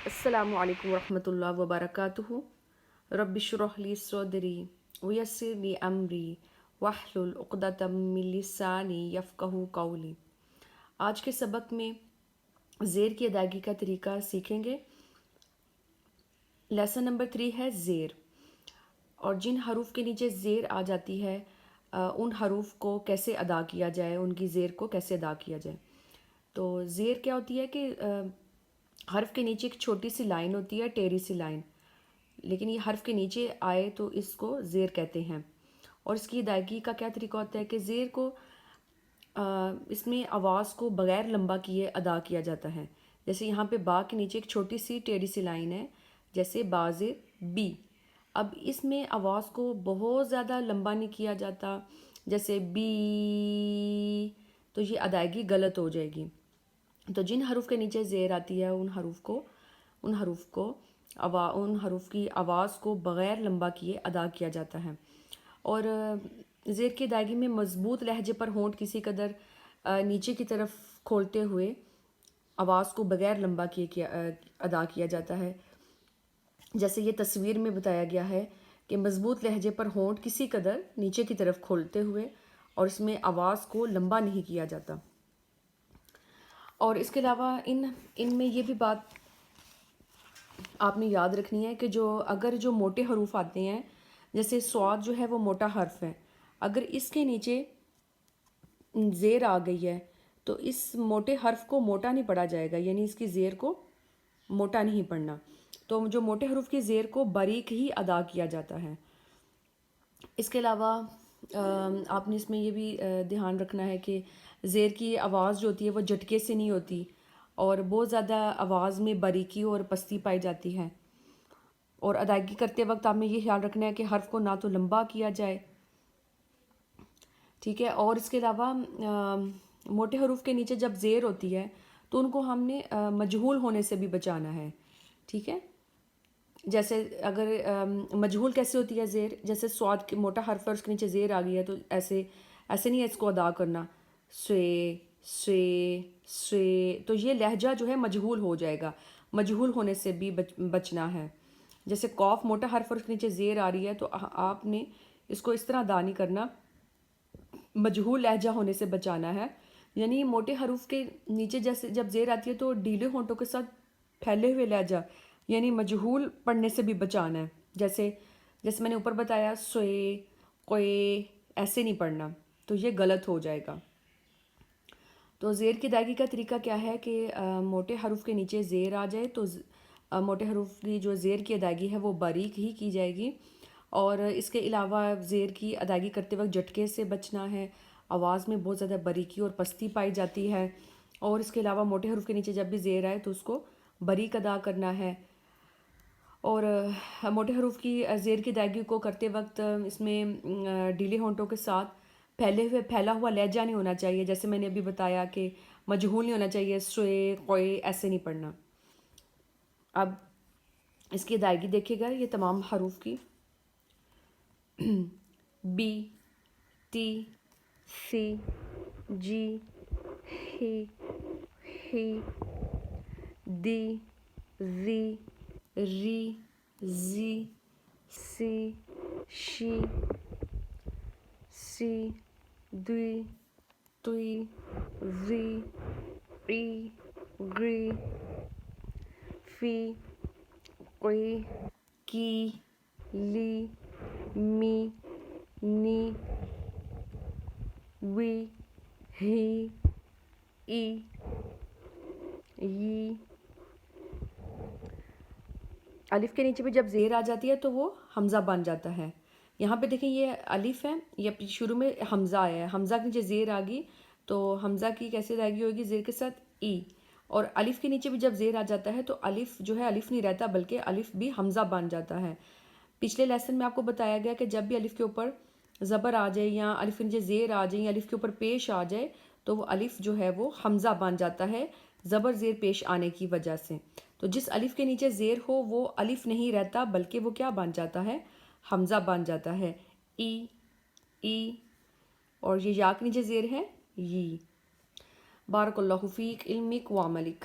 السلام علیکم ورحمۃ اللہ وبرکاتہ. رب اشرح لی صدری ویسر لی امری واحلل عقدۃ من لسانی یفقہوا قولی. آج کے سبق میں زیر کی ادائیگی کا طریقہ سیکھیں گے. لیسن نمبر 3 ہے زیر، اور جن حروف کے نیچے زیر آ جاتی ہے ان حروف کو کیسے ادا کیا جائے، ان کی زیر کو کیسے ادا کیا جائے. تو زیر کیا ہوتی ہے کہ حرف کے نیچے ایک چھوٹی سی لائن ہوتی ہے، ٹیڑھی سی لائن، لیکن یہ حرف کے نیچے آئے تو اس کو زیر کہتے ہیں. اور اس کی ادائیگی کا کیا طریقہ ہوتا ہے کہ زیر کو اس میں آواز کو بغیر لمبا کیے ادا کیا جاتا ہے. جیسے یہاں پہ با کے نیچے ایک چھوٹی سی ٹیڑھی سی لائن ہے، جیسے با زیر بی. اب اس میں آواز کو بہت زیادہ لمبا نہیں کیا جاتا، جیسے بی، تو یہ ادائیگی غلط ہو جائے گی. تو جن حروف کے نیچے زیر آتی ہے ان حروف کی آواز کو بغیر لمبا کیے ادا کیا جاتا ہے. اور زیر کی ادائیگی میں مضبوط لہجے پر ہونٹ کسی قدر نیچے کی طرف کھولتے ہوئے آواز کو بغیر لمبا کیے ادا کیا جاتا ہے. جیسے یہ تصویر میں بتایا گیا ہے کہ مضبوط لہجے پر ہونٹ کسی قدر نیچے کی طرف کھولتے ہوئے، اور اس میں آواز کو لمبا نہیں کیا جاتا. اور اس کے علاوہ ان میں یہ بھی بات آپ نے یاد رکھنی ہے کہ اگر جو موٹے حروف آتے ہیں، جیسے صاد جو ہے وہ موٹا حرف ہے، اگر اس کے نیچے زیر آ گئی ہے تو اس موٹے حرف کو موٹا نہیں پڑھا جائے گا، یعنی اس کی زیر کو موٹا نہیں پڑھنا. تو جو موٹے حروف کی زیر کو باریک ہی ادا کیا جاتا ہے. اس کے علاوہ آپ نے اس میں یہ بھی دھیان رکھنا ہے کہ زیر کی آواز جو ہوتی ہے وہ جھٹکے سے نہیں ہوتی، اور بہت زیادہ آواز میں باریکی اور پستی پائی جاتی ہے. اور ادائیگی کرتے وقت آپ نے یہ خیال رکھنا ہے کہ حرف کو نہ تو لمبا کیا جائے، ٹھیک ہے. اور اس کے علاوہ موٹے حروف کے نیچے جب زیر ہوتی ہے تو ان کو ہم نے مجہول ہونے سے بھی بچانا ہے، ٹھیک ہے. جیسے اگر مجہول کیسے ہوتی ہے زیر، جیسے سواد کی موٹا حرف ہے اس کے نیچے زیر آ گئی ہے تو ایسے نہیں ہے اس کو ادا کرنا، سوے سوے سوے، تو یہ لہجہ جو ہے مجہول ہو جائے گا. مجہول ہونے سے بھی بچنا ہے. جیسے قاف موٹا حرف اور اس کے نیچے زیر آ رہی ہے تو آپ نے اس کو اس طرح ادا نہیں کرنا، مجہول لہجہ ہونے سے بچانا ہے. یعنی موٹے حروف کے نیچے جیسے جب زیر آتی ہے تو ڈھیلے ہونٹوں کے ساتھ پھیلے ہوئے لہجہ، یعنی مجہول پڑھنے سے بھی بچانا ہے. جیسے میں نے اوپر بتایا سوئے کوئے، ایسے نہیں پڑھنا، تو یہ غلط ہو جائے گا. تو زیر کی ادائیگی کا طریقہ کیا ہے کہ موٹے حروف کے نیچے زیر آ جائے تو موٹے حروف کی جو زیر کی ادائیگی ہے وہ باریک ہی کی جائے گی. اور اس کے علاوہ زیر کی ادائیگی کرتے وقت جھٹکے سے بچنا ہے، آواز میں بہت زیادہ باریکی اور پستی پائی جاتی ہے. اور اس کے علاوہ موٹے حروف کے نیچے جب بھی زیر آئے تو اس کو باریک ادا کرنا ہے. اور موٹے حروف کی زیر کی ادائیگی کو کرتے وقت اس میں ڈھیلے ہونٹوں کے ساتھ پھیلا ہوا لہجہ نہیں ہونا چاہیے. جیسے میں نے ابھی بتایا کہ مجہول نہیں ہونا چاہیے، سوئے کوئے ایسے نہیں پڑھنا. اب اس کی ادائیگی دیکھیے گا یہ تمام حروف کی: بی، ٹی، سی، جی، ہی، دی، زی، ری، زی، سی، شی، دی، توی، زی، عی، غی، فی، قی، کی، لی، می، نی، وی، ہی، ای، ی. الف کے نیچے بھی جب زیر آ جاتی ہے تو وہ حمزہ بن جاتا ہے. یہاں پہ دیکھیں یہ الف ہے، یہ شروع میں حمزہ آیا ہے، حمزہ کے نیچے زیر آ گئی تو حمزہ کی کیسے ادائیگی ہوگی؟ زیر کے ساتھ ای. اور الف کے نیچے بھی جب زیر آ جاتا ہے تو الف جو ہے الف نہیں رہتا بلکہ الف بھی حمزہ بن جاتا ہے. پچھلے لیسن میں آپ کو بتایا گیا کہ جب بھی الف کے اوپر زبر آ جائے یا الف کے نیچے زیر آ جائے یا الف کے اوپر پیش آ جائے تو وہ الف جو ہے وہ حمزہ بن جاتا ہے زبر زیر پیش آنے کی وجہ سے. تو جس الف کے نیچے زیر ہو وہ الف نہیں رہتا بلکہ وہ کیا بن جاتا ہے؟ حمزہ بن جاتا ہے، ای، ای. اور یہ یا کے نیچے زیر ہے ی. بارک اللہ فیک، علمک و عملک.